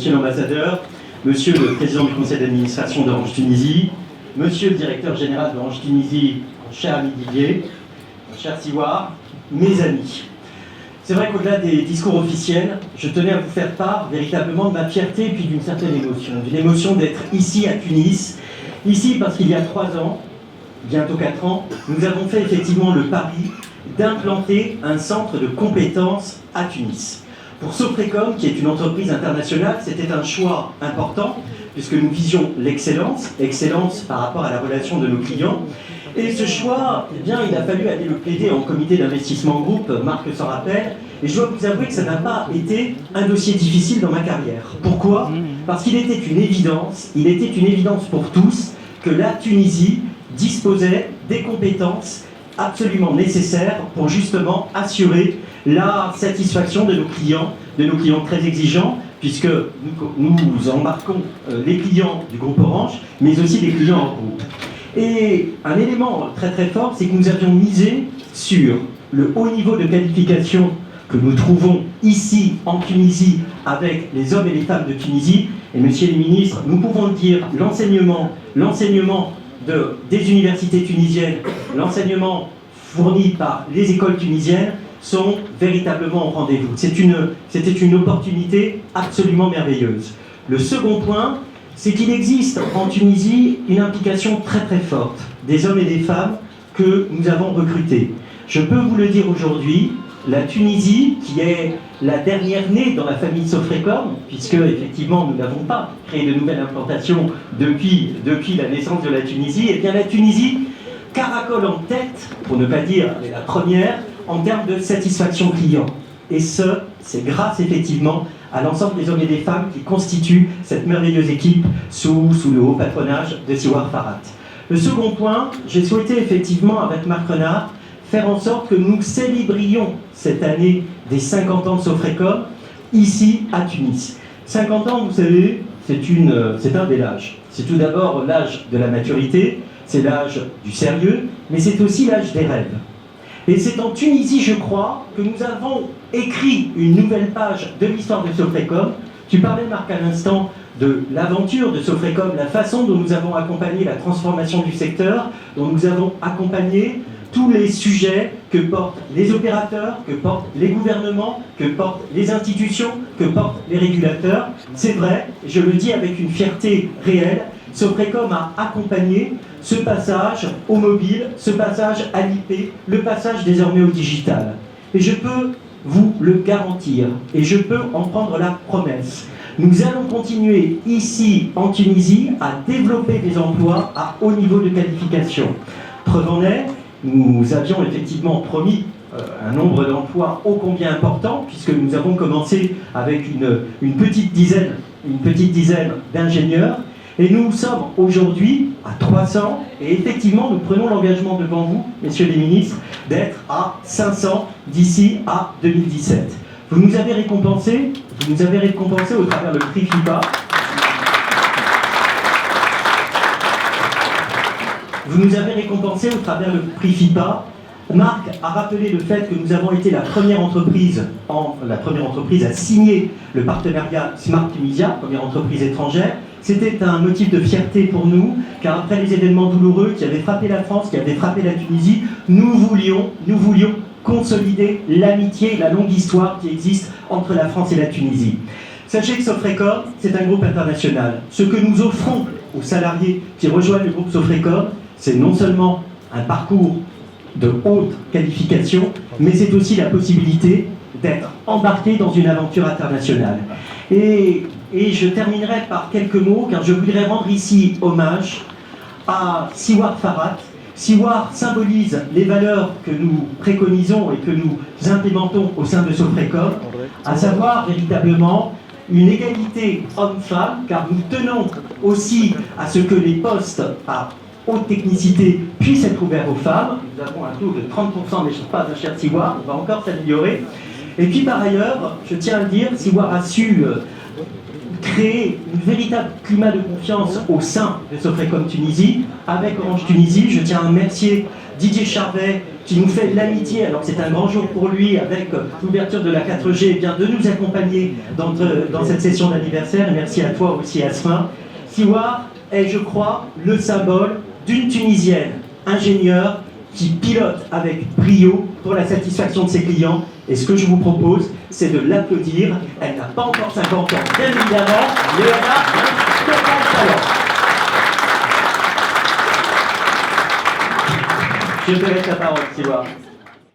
Monsieur l'ambassadeur, Monsieur le président du conseil d'administration d'Orange Tunisie, Monsieur le directeur général d'Orange Tunisie, mon cher ami Didier, mon cher Siwar, mes amis. C'est vrai qu'au-delà des discours officiels, je tenais à vous faire part véritablement de ma fierté et puis d'une certaine émotion. D'une émotion d'être ici à Tunis, ici parce qu'il y a 3 ans, bientôt 4 ans, nous avons fait effectivement le pari d'implanter un centre de compétences à Tunis. Pour Sofrecom, qui est une entreprise internationale, c'était un choix important, puisque nous visions l'excellence, excellence par rapport à la relation de nos clients. Et ce choix, eh bien, il a fallu aller le plaider en comité d'investissement groupe, Marc s'en rappelle, et je dois vous avouer que ça n'a pas été un dossier difficile dans ma carrière. Pourquoi ? Parce qu'il était une évidence pour tous, que la Tunisie disposait des compétences absolument nécessaires pour justement assurer la satisfaction de nos clients très exigeants, puisque nous embarquons les clients du groupe Orange, mais aussi les clients en groupe. Et un élément très très fort, c'est que nous avions misé sur le haut niveau de qualification que nous trouvons ici en Tunisie avec les hommes et les femmes de Tunisie. Et messieurs les ministres, nous pouvons le dire, l'enseignement des universités tunisiennes, l'enseignement fourni par les écoles tunisiennes sont véritablement au rendez-vous. C'était une opportunité absolument merveilleuse. Le second point, c'est qu'il existe en Tunisie une implication très très forte des hommes et des femmes que nous avons recrutés. Je peux vous le dire aujourd'hui, la Tunisie, qui est la dernière née dans la famille Sofrecom, puisque effectivement nous n'avons pas créé de nouvelles implantations depuis la naissance de la Tunisie, et bien la Tunisie caracole en tête, pour ne pas dire la première, en termes de satisfaction client. Et c'est grâce effectivement à l'ensemble des hommes et des femmes qui constituent cette merveilleuse équipe sous le haut patronage de Siwar Farhat. Le second point, j'ai souhaité effectivement avec Marc Renard faire en sorte que nous célébrions cette année des 50 ans de Sofrecom ici à Tunis. 50 ans, vous savez, c'est un bel âge. C'est tout d'abord l'âge de la maturité, c'est l'âge du sérieux, mais c'est aussi l'âge des rêves. Et c'est en Tunisie, je crois, que nous avons écrit une nouvelle page de l'histoire de Sofrecom. Tu parlais, Marc, à l'instant de l'aventure de Sofrecom, la façon dont nous avons accompagné la transformation du secteur, dont nous avons accompagné tous les sujets que portent les opérateurs, que portent les gouvernements, que portent les institutions, que portent les régulateurs. C'est vrai, je le dis avec une fierté réelle, Sofrecom a accompagné ce passage au mobile, ce passage à l'IP, le passage désormais au digital. Et je peux vous le garantir, et je peux en prendre la promesse. Nous allons continuer ici en Tunisie à développer des emplois à haut niveau de qualification. Preuve en est, nous avions effectivement promis un nombre d'emplois ô combien important, puisque nous avons commencé avec une petite dizaine d'ingénieurs, et nous sommes aujourd'hui à 300, et effectivement nous prenons l'engagement devant vous, messieurs les ministres, d'être à 500 d'ici à 2017. Vous nous avez récompensé au travers le prix FIPA. Vous nous avez récompensé au travers le prix FIPA. Marc a rappelé le fait que nous avons été la première entreprise à signer le partenariat Smart Tunisia, première entreprise étrangère. C'était un motif de fierté pour nous, car après les événements douloureux qui avaient frappé la France, qui avaient frappé la Tunisie, nous voulions consolider l'amitié et la longue histoire qui existe entre la France et la Tunisie. Sachez que Sofrecom, c'est un groupe international. Ce que nous offrons aux salariés qui rejoignent le groupe Sofrecom, c'est non seulement un parcours de haute qualification, mais c'est aussi la possibilité d'être embarqué dans une aventure internationale. Et je terminerai par quelques mots, car je voudrais rendre ici hommage à Siwar Farhat. Siwar symbolise les valeurs que nous préconisons et que nous implémentons au sein de Sofrecom, à savoir véritablement une égalité homme-femme, car nous tenons aussi à ce que les postes à haute technicité puissent être ouverts aux femmes. Nous avons un taux de 30%, mais je ne sais pas, cher Siwar, on va encore s'améliorer. Et puis par ailleurs, je tiens à le dire, Siwar a su créer un véritable climat de confiance au sein de Sofrecom Tunisie. Avec Orange Tunisie, je tiens à remercier Didier Charvet, qui nous fait l'amitié, alors que c'est un grand jour pour lui, avec l'ouverture de la 4G, eh bien, de nous accompagner dans cette session d'anniversaire. Merci à toi aussi, Asma. Siwa est, je crois, le symbole d'une Tunisienne ingénieure qui pilote avec brio pour la satisfaction de ses clients. Et ce que je vous propose, c'est de l'applaudir. Elle n'a pas encore 50 ans, bien évidemment, mais elle a un total talent. Je te laisse la parole, Siwa.